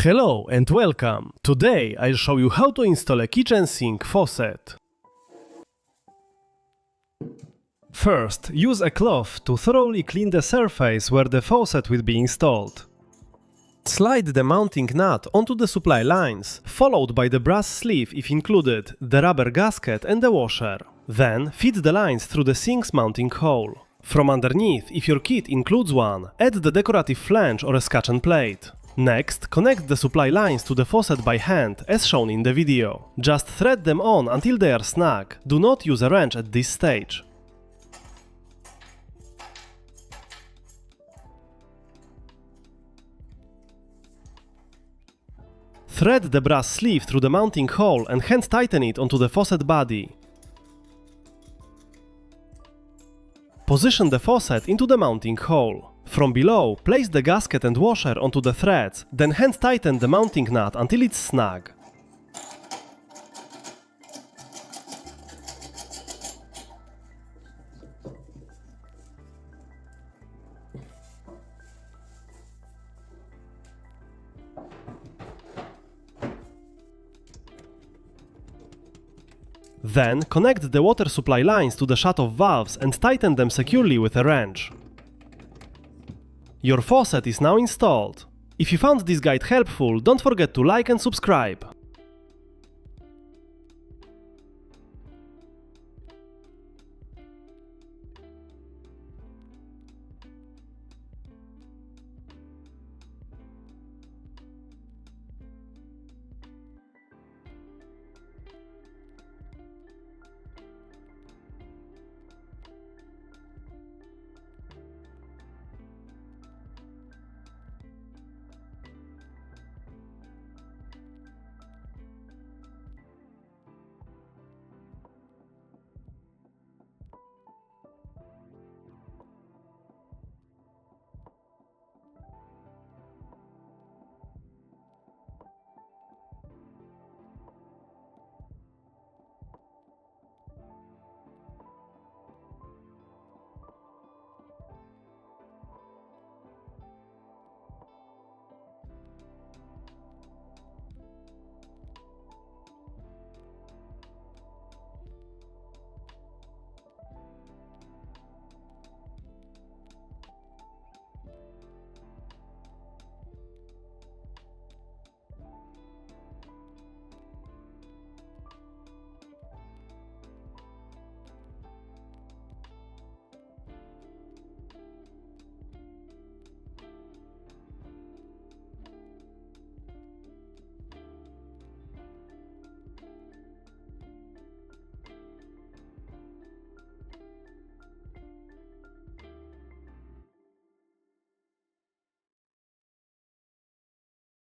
Hello and welcome! Today I'll show you how to install a kitchen sink faucet. First, use a cloth to thoroughly clean the surface where the faucet will be installed. Slide the mounting nut onto the supply lines, followed by the brass sleeve if included, the rubber gasket and the washer. Then, feed the lines through the sink's mounting hole. From underneath, if your kit includes one, add the decorative flange or a scutcheon plate. Next, connect the supply lines to the faucet by hand, as shown in the video. Just thread them on until they are snug. Do not use a wrench at this stage. Thread the brass sleeve through the mounting hole and hand tighten it onto the faucet body. Position the faucet into the mounting hole. From below, place the gasket and washer onto the threads, then hand tighten the mounting nut until it's snug. Then, connect the water supply lines to the shut-off valves and tighten them securely with a wrench. Your faucet is now installed. If you found this guide helpful, don't forget to like and subscribe.